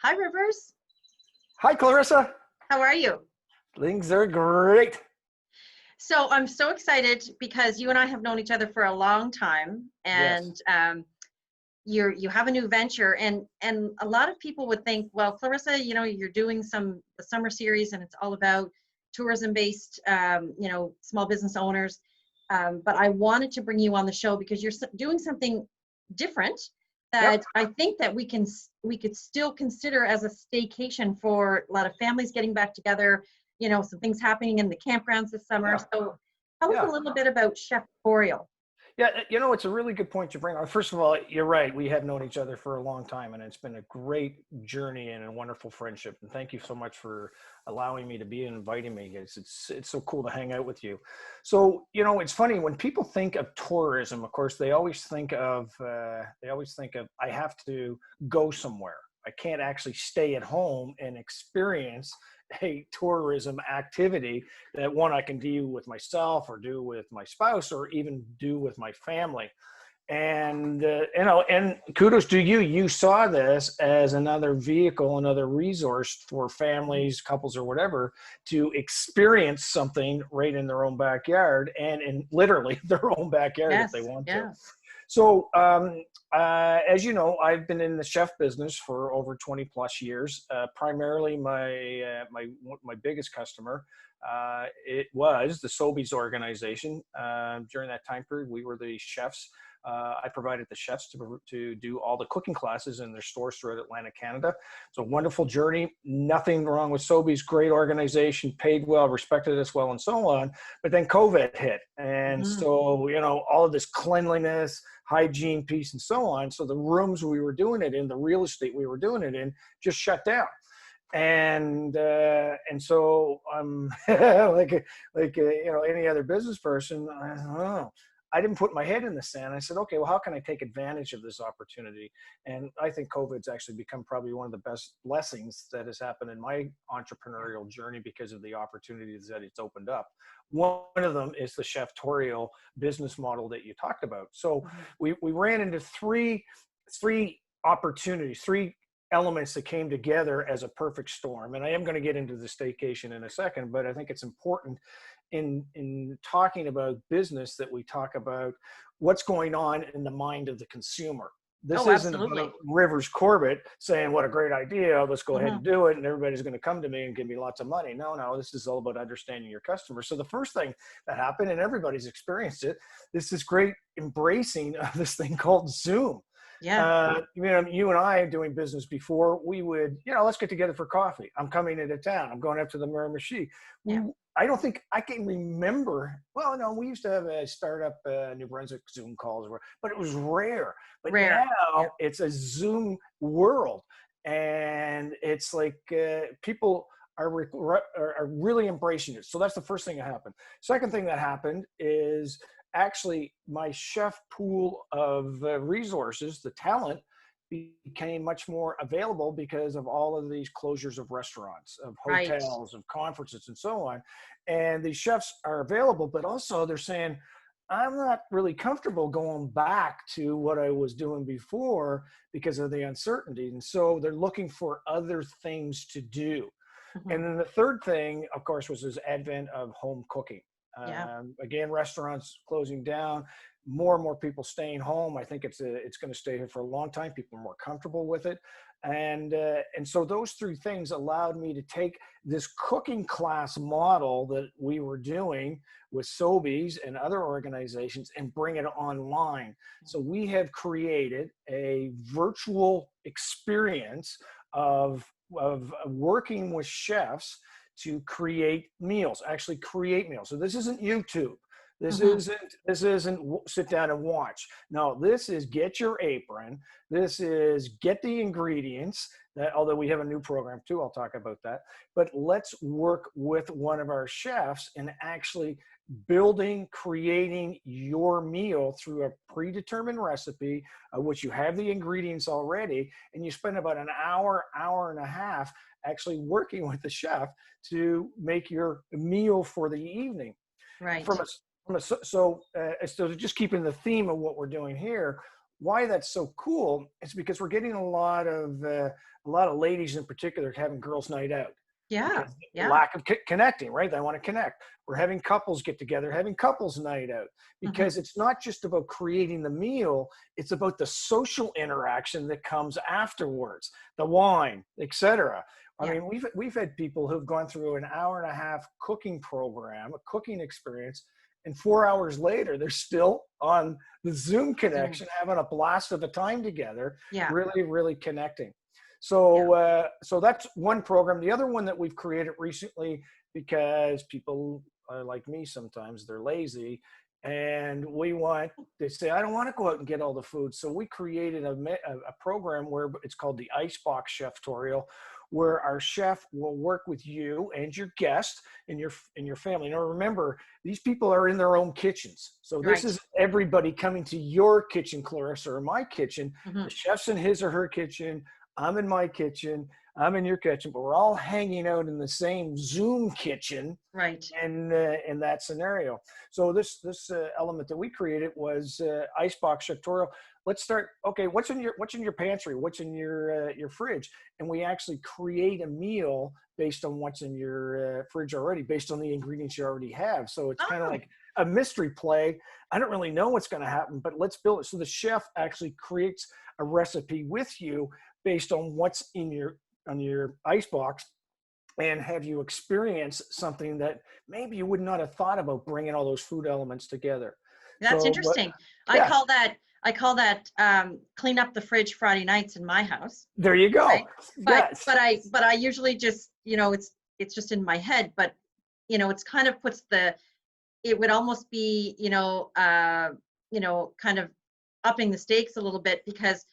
Hi, Rivers. Hi, Clarissa. How are you? Things are great. So I'm so excited because you and I have known each other for a long time, Yes. and you have a new venture, and a lot of people would think, well, Clarissa, you're doing the summer series, and it's all about tourism-based, small business owners. But I wanted to bring you on the show because you're doing something different Yep. that I think that we could still consider as a staycation for a lot of families getting back together. Some things happening in the campgrounds this summer. Yeah. So tell us a Yeah. little bit about ChefTorial. Yeah. It's a really good point you bring up. First of all, you're right. We have known each other for a long time, and it's been a great journey and a wonderful friendship. And thank you so much for allowing me to be and inviting me. It's so cool to hang out with you. So, it's funny when people think of tourism, of course, they always think of I have to go somewhere. I can't actually stay at home and experience a tourism activity that one I can do with myself or do with my spouse or even do with my family. And and kudos to you. You saw this as another vehicle, another resource for families, couples, or whatever to experience something right in their own backyard and in literally their own backyard if they Yes, want to. yeah. So, as you know, I've been in the chef business for over 20 plus years. Primarily, my biggest customer, it was the Sobeys organization. During that time period, we were the chefs. I provided the chefs to do all the cooking classes in their stores throughout Atlantic Canada. It's a wonderful journey. Nothing wrong with Sobeys. Great organization, paid well, respected us well, and so on. But then COVID hit, and Mhm. so all of this cleanliness, hygiene piece, and so on. So the rooms we were doing it in, the real estate we were doing it in, just shut down. And so I'm any other business person. I don't know. I didn't put my head in the sand. I said, okay, well, how can I take advantage of this opportunity? And I think COVID's actually become probably one of the best blessings that has happened in my entrepreneurial journey because of the opportunities that it's opened up. One of them is the ChefTorial business model that you talked about. So Mhm. we ran into three opportunities, three elements that came together as a perfect storm. And I am going to get into the staycation in a second, but I think it's important in talking about business that we talk about what's going on in the mind of the consumer. This Oh, isn't about absolutely. Rivers Corbett saying, what a great idea, let's go ahead Mhm. and do it, and everybody's going to come to me and give me lots of money. No, this is all about understanding your customer. So the first thing that happened, and everybody's experienced it, is this great embracing of this thing called Zoom. Yeah, You and I doing business before, we would, let's get together for coffee. I'm coming into town. I'm going up to the Miramichi. yeah. I don't think I can remember. Well, no, we used to have a startup New Brunswick Zoom calls, but it was rare. But Rare. Yeah. now it's a Zoom world, and it's like people are really embracing it. So that's the first thing that happened. Second thing that happened is actually my chef pool of resources, the talent, became much more available because of all of these closures of restaurants, of Right. hotels, of conferences, and so on. And these chefs are available, but also they're saying, I'm not really comfortable going back to what I was doing before because of the uncertainty. And so they're looking for other things to do. Mhm. And then the third thing, of course, was this advent of home cooking. Yeah. Again, restaurants closing down, more and more people staying home. I think it's going to stay here for a long time. People are more comfortable with it, and so those three things allowed me to take this cooking class model that we were doing with Sobeys and other organizations and bring it online. So we have created a virtual experience of working with chefs to create meals, actually create meals. So this isn't YouTube. This Mhm. isn't this isn't sit down and watch. No, this is get your apron. This is get the ingredients. That, although we have a new program too, I'll talk about that. But let's work with one of our chefs and actually creating your meal through a predetermined recipe, which you have the ingredients already, and you spend about an hour and a half actually working with the chef to make your meal for the evening. Right. From a, so just keeping the theme of what we're doing here, why that's so cool is because we're getting a lot of ladies in particular having girls' night out Yeah. because Yeah. lack of connecting, right? They want to connect. We're having couples get together, having couples night out because it's not just about creating the meal. It's about the social interaction that comes afterwards, the wine, etc. I Yeah. mean, we've had people who've gone through an hour and a half cooking program, a cooking experience, and 4 hours later, they're still on the Zoom Zoom. connection, having a blast of a time together, Yeah. really, really connecting. Yeah. So that's one program. The other one that we've created recently, because people are like me sometimes, they're lazy, and they say, I don't want to go out and get all the food. So we created a program where it's called the Icebox ChefTorial, where our chef will work with you and your guest and your family. Now remember, these people are in their own kitchens. So this Right. is everybody coming to your kitchen, Clarissa, or my kitchen. The chef's in his or her kitchen. I'm in my kitchen. I'm in your kitchen, but we're all hanging out in the same Zoom kitchen Right. and in that scenario. So this element that we created was Icebox Cheftorial. Let's start. Okay, what's in your pantry? What's in your fridge? And we actually create a meal based on what's in your fridge already, based on the ingredients you already have. So it's kind of Oh, like a mystery play. I don't really know what's going to happen, but let's build it. So the chef actually creates a recipe with you based on what's in your icebox, and have you experience something that maybe you would not have thought about, bringing all those food elements together. that's So, but interesting. yeah, I call that clean up the fridge Friday nights in my house. there you go. Right. Yes. But I usually just, it's just in my head, but it's kind of it would almost be, kind of upping the stakes a little bit, because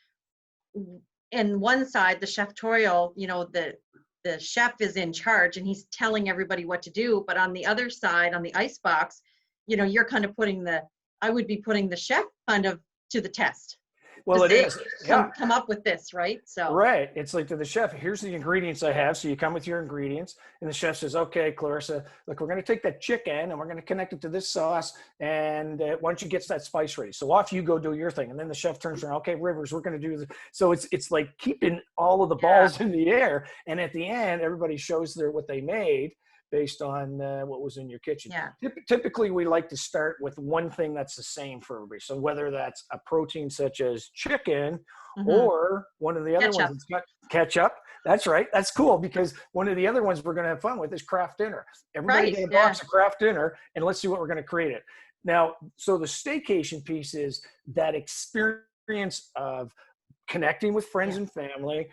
in one side, the cheftorial, the chef is in charge and he's telling everybody what to do. But on the other side, on the icebox, you're kind of I would be putting the chef kind of to the test to Well, it say, is. Yeah. come up with this, right? So, Right. It's like to the chef, here's the ingredients I have. So you come with your ingredients, and the chef says, okay, Clarissa, look, we're going to take that chicken and we're going to connect it to this sauce. And why don't you get that spice ready? So off you go do your thing. And then the chef turns around, okay, Rivers, we're going to do this. So it's like keeping all of the yeah, balls in the air. And at the end, everybody shows what they made based on what was in your kitchen. yeah. Typically, we like to start with one thing that's the same for everybody. So whether that's a protein such as chicken, Hmm. or one of the other ones Ketchup. that's got ketchup. That's right. That's cool, because one of the other ones we're going to have fun with is craft dinner. Everybody Right. get a Yeah. box of craft dinner, and let's see what we're going to create it. Now, so the staycation piece is that experience of connecting with friends Yeah. and family,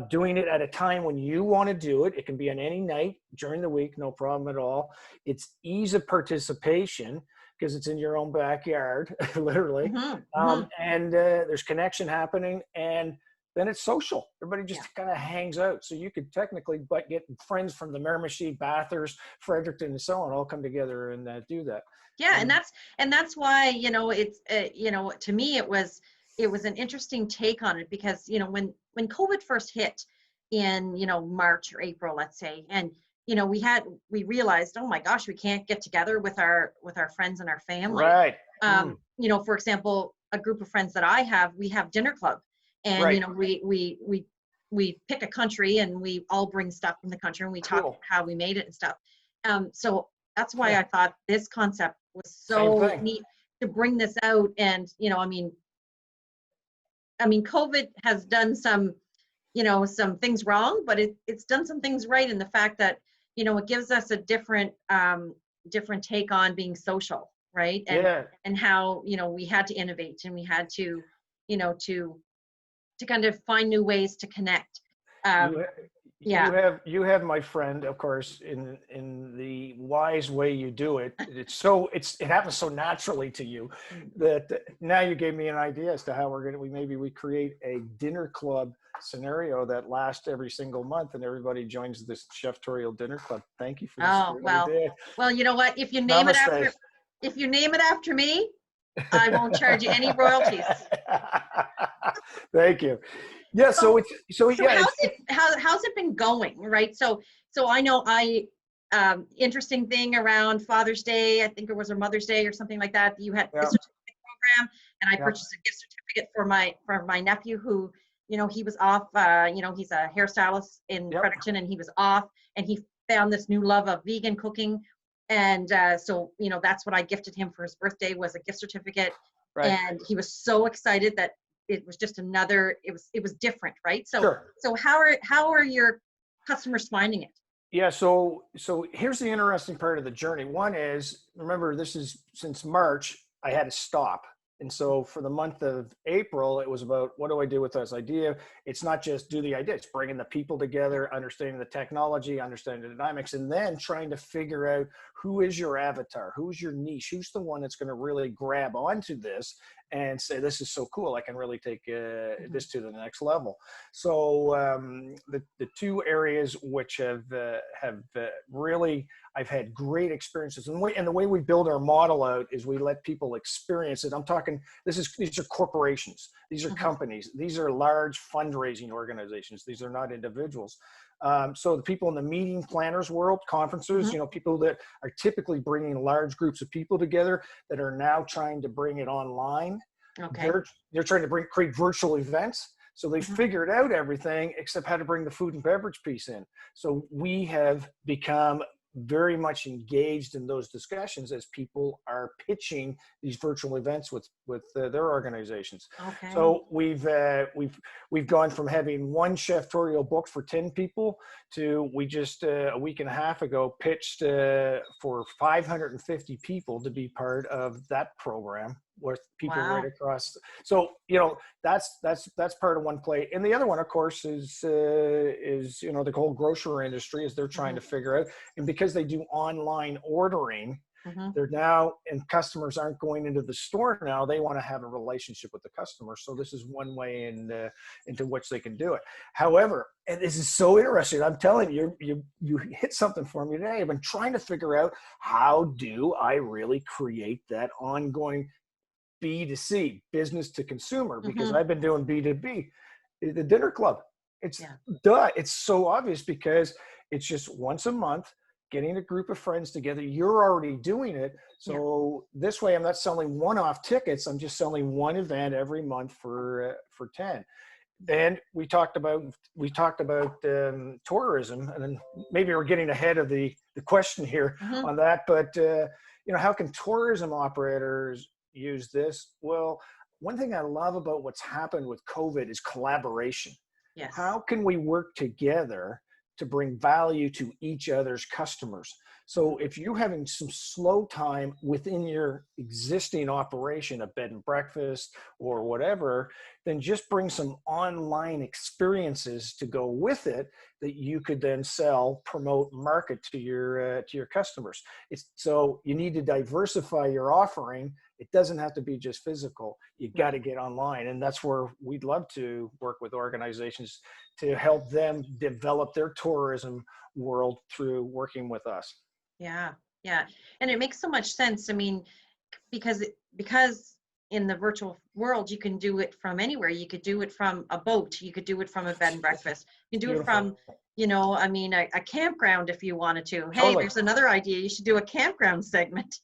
doing it at a time when you want to do it. It can be on any night during the week, no problem at all. It's ease of participation because it's in your own backyard, literally. Hmm. Hmm. And there's connection happening, and then it's social. Everybody Yeah. just kind of hangs out. So you could technically get friends from the Miramichi, Bathurst, Fredericton, and so on all come together and do that. Yeah. And And that's why, it's, to me, it was an interesting take on it, because, when COVID first hit in, March or April, let's say, and, we realized, oh my gosh, we can't get together with our friends and our family. right, mm, For example, a group of friends that I have, we have dinner club, and, right, we pick a country and we all bring stuff from the country and we talk about cool, how we made it and stuff. So that's why yeah, I thought this concept was same so thing. neat to bring this out. And, COVID has done some things wrong, but it's done some things right, in the fact that, it gives us a different take on being social, right? Yeah, And how, we had to innovate, and we had to, to kind of find new ways to connect. you Um, yeah, you have my friend, of course, in the wise way you do it. It happens so naturally to you that now you gave me an idea as to how we create a dinner club scenario that lasts every single month, and everybody joins this cheftorial dinner club. Thank you for this oh, great well, idea. you know what, Namaste. if you name it after me, I won't charge you any royalties. Thank you. Yeah, So, so yeah, how's it been going, right? So I know interesting thing around Father's Day, I think it was, or Mother's Day or something like that. You had yeah, a certificate program, and I yeah. purchased a gift certificate certificate for my nephew who, you know, he was off, you know, he's a hairstylist in Yep. Fredericton, and he was off, and he found this new love of vegan cooking. And so, you know, that's what I gifted him for his birthday, was a gift certificate. Right. And he was so excited that it was just another, it was different, right? So, Sure. so how are your customers finding it? Yeah, so here's the interesting part of the journey. One is, remember, this is since March, I had to stop. And so for the month of April, it was about, what do I do with this idea? It's not just do the idea, it's bringing the people together, understanding the technology, understanding the dynamics, and then trying to figure out who is your avatar, who's your niche, who's the one that's going to really grab onto this and say, this is so cool, I can really take this to the next level. So the two areas which have really, I've had great experiences, and the way we build our model out is we let people experience it. I'm talking, these are corporations, these are companies, these are large fundraising organizations, these are not individuals. So the people in the meeting planners world, conferences, you know, people that are typically bringing large groups of people together that are now trying to bring it online. Okay. They're trying to create virtual events. So they figured out everything except how to bring the food and beverage piece in. So we have become very much engaged in those discussions as people are pitching these virtual events with their organizations. Okay. So we've gone from having one ChefTorial book for 10 people to, we just a week and a half ago pitched for 550 people to be part of that program with people right across. So, you know, that's part of one play. And the other one, of course, is you know, the whole grocery industry, is they're trying to figure out, and because they do online ordering, they're now, and customers aren't going into the store now, they want to have a relationship with the customer. So this is one way into which they can do it. However, and this is so interesting, I'm telling you, you hit something for me today. I've been trying to figure out, how do I really create that ongoing B2C, business to consumer, because I've been doing B2B, the dinner club. It's it's so obvious, because it's just once a month, getting a group of friends together. You're already doing it. So this way I'm not selling one-off tickets. I'm just selling one event every month for 10. And we talked about tourism, and then maybe we're getting ahead of the question here on that, but you know, how can tourism operators use this? Well, one thing I love about what's happened with COVID is collaboration. Yes. How can we work together to bring value to each other's customers? So if you're having some slow time within your existing operation, a bed and breakfast or whatever, then just bring some online experiences to go with it that you could then sell, promote, market to your customers. So you need to diversify your offering. It doesn't have to be just physical. You got to get online. And that's where we'd love to work with organizations to help them develop their tourism world through working with us. Yeah. Yeah. And it makes so much sense. I mean, because in the virtual world, you can do it from anywhere. You could do it from a boat. You could do it from a bed and breakfast. You can do it from, you know, I mean, a campground if you wanted to. Hey, there's another idea. You should do a campground segment.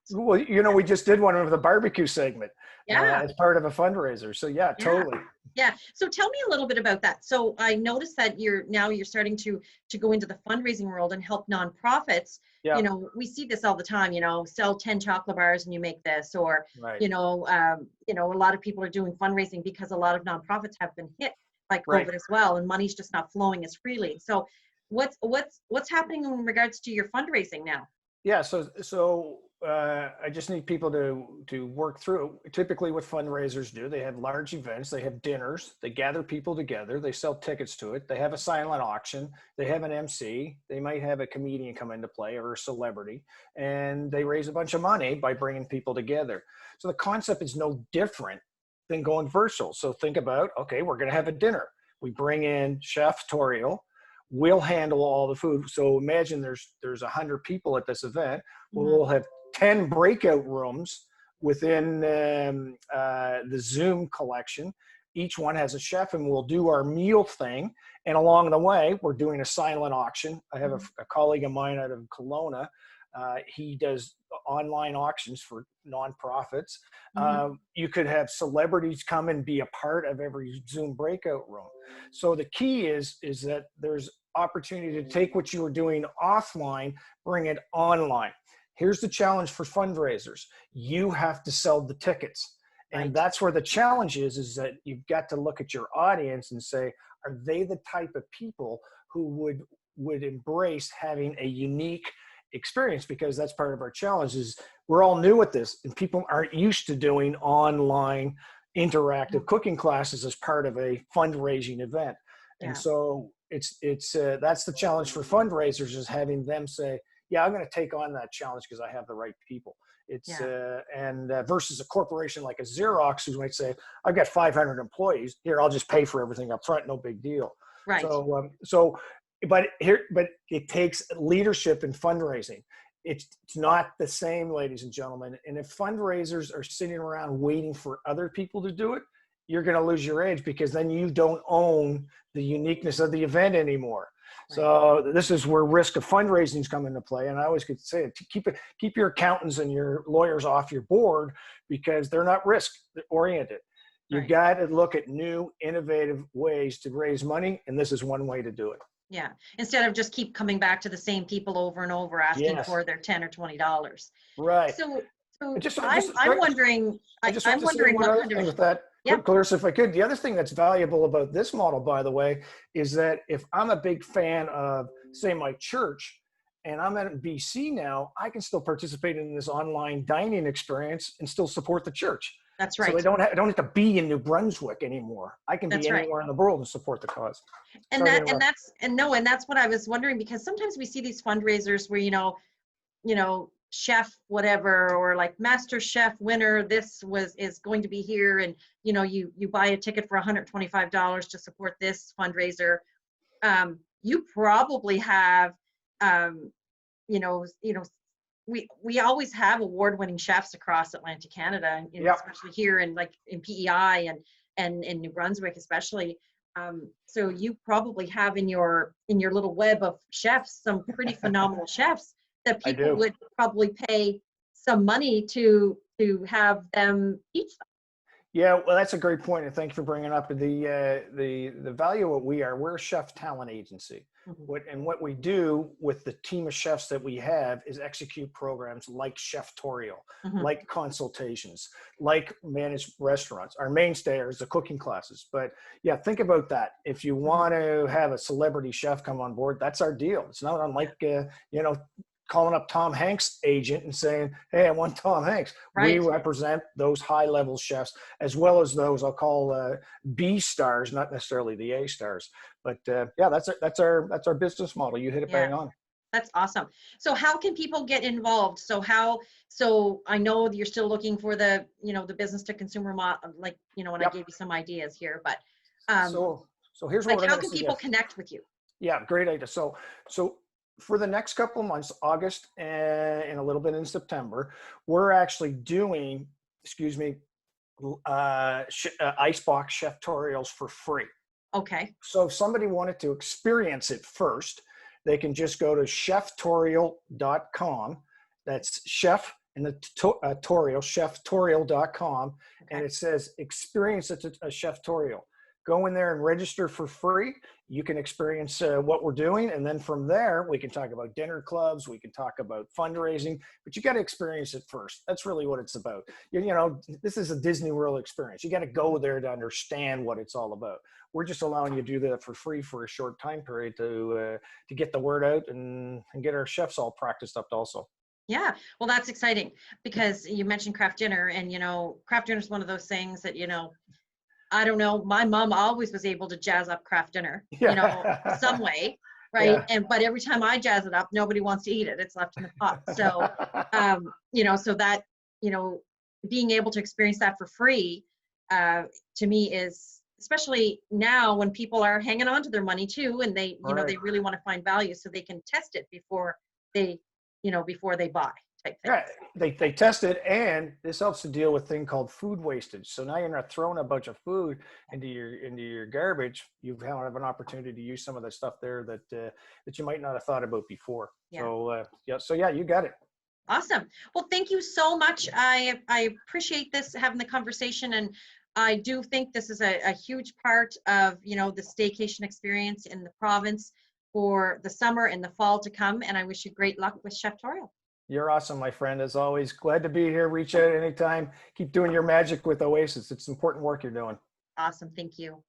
Well, you know, we just did one of the barbecue segment as part of a fundraiser. So totally. Yeah. So tell me a little bit about that. So I noticed that you're starting to go into the fundraising world and help nonprofits. Yeah. You know, we see this all the time, you know, sell 10 chocolate bars and you make this, or, you know, a lot of people are doing fundraising because a lot of nonprofits have been hit by COVID as well, and money's just not flowing as freely. So what's happening in regards to your fundraising now? Yeah, so I just need people to work through. Typically what fundraisers do, they have large events, they have dinners, they gather people together, they sell tickets to it, they have a silent auction, they have an MC, they might have a comedian come into play or a celebrity, and they raise a bunch of money by bringing people together. So the concept is no different than going virtual. So think about, okay, we're going to have a dinner. We bring in ChefTorial. We'll handle all the food. So imagine there's 100 people at this event. We'll have 10 breakout rooms within the Zoom collection. Each one has a chef, and we'll do our meal thing. And along the way, we're doing a silent auction. I have a colleague of mine out of Kelowna He does online auctions for nonprofits. Mhm. You could have celebrities come and be a part of every Zoom breakout room. So the key is that there's opportunity to take what you were doing offline, bring it online. Here's the challenge for fundraisers. You have to sell the tickets. And Right. that's where the challenge is that you've got to look at your audience and say, are they the type of people who would embrace having a unique experience? Because that's part of our challenge is we're all new at this and people aren't used to doing online interactive cooking classes as part of a fundraising event. And Yeah. so that's the challenge for fundraisers is having them say, yeah, I'm going to take on that challenge because I have the right people. It's Yeah. versus a corporation like a Xerox who might say, I've got 500 employees here. I'll just pay for everything up front. No big deal. Right. But it takes leadership in fundraising. It's not the same, ladies and gentlemen. And if fundraisers are sitting around waiting for other people to do it, you're going to lose your edge because then you don't own the uniqueness of the event anymore. Right. So this is where risk of fundraising come into play. And I always could say keep your accountants and your lawyers off your board because they're not risk oriented. You Right. got to look at new, innovative ways to raise money, and this is one way to do it. Yeah. Instead of just keep coming back to the same people over and over asking Yes, for their $10 or $20. right. So, I just, I I'm just, I'm wondering, I just want I'm to say wondering one what other kind of, thing with that, yeah. Clarissa, if I could. The other thing that's valuable about this model, by the way, is that if I'm a big fan of, say, my church, and I'm at BC now, I can still participate in this online dining experience and still support the church. That's So right. I don't have to be in New Brunswick anymore. I can be That's right. anywhere in the world and support the cause. And Sorry to that, and interrupt. that's, and no, and that's what I was wondering, because sometimes we see these fundraisers where, chef whatever, or like master chef winner, is going to be here. And, you buy a ticket for $125 to support this fundraiser. You probably have, um, you know, you know, we always have award-winning chefs across Atlantic Canada, and Yep, especially here in like in PEI and in New Brunswick especially. So you probably have in your little web of chefs some pretty phenomenal chefs that I people do. would probably pay some money to have them teach them. Yeah, well, that's a great point, and thank you for bringing up the value of what we are. We're a chef talent agency. Mhm. What we do with the team of chefs that we have is execute programs like ChefTorial, Mhm. like consultations, like managed restaurants. Our mainstay is the cooking classes. But yeah, think about that. If you Mhm. want to have a celebrity chef come on board, that's our deal. It's not Yeah. unlike calling up Tom Hanks' agent and saying, "Hey, I want Tom Hanks." We Right. represent those high-level chefs as well as those I'll call B stars, not necessarily the A stars. But yeah, that's our business model. You hit it Yeah. bang on. That's awesome. So how can people get involved? So I know that you're still looking for the business to consumer model, like, and I Yep. gave you some ideas here, but um, So here's what like we're how going to can people suggest. connect with you? Yeah, great idea. So for the next couple of months, August and a little bit in September, we're actually doing, excuse me, Icebox chef tutorials for free. Okay. So if somebody wanted to experience it first, they can just go to cheftorial.com. That's chef and the torial, cheftorial.com. And Okay. it says experience it a cheftorial. Go in there and register for free. You can experience what we're doing. And then from there, we can talk about dinner clubs. We can talk about fundraising, but you got to experience it first. That's really what it's about. This is a Disney World experience. You got to go there to understand what it's all about. We're just allowing you to do that for free for a short time period to get the word out and get our chefs all practiced up also. Yeah. Well, that's exciting because you mentioned craft dinner, and craft dinner is one of those things that I don't know. My mom always was able to jazz up craft dinner, some Yeah. way, right? Yeah. But every time I jazz it up, nobody wants to eat it. It's left in the pot. So, so that, you know, being able to experience that for free, to me is, especially now when people are hanging on to their money too, and they, Right. they really want to find value, so they can test it before they buy. type Yeah, things. they test it, and this helps to deal with a thing called food wastage. So now you're not throwing a bunch of food into your garbage. You have an opportunity to use some of the stuff there that you might not have thought about before. Yeah. So yeah, you got it. Awesome. Well, thank you so much. I appreciate this, having the conversation, and I do think this is a huge part of, you know, the staycation experience in the province for the summer and the fall to come. And I wish you great luck with ChefTorial. You're awesome, my friend. As always, glad to be here. Reach out anytime. Keep doing your magic with Oasis. It's important work you're doing. Awesome. Thank you.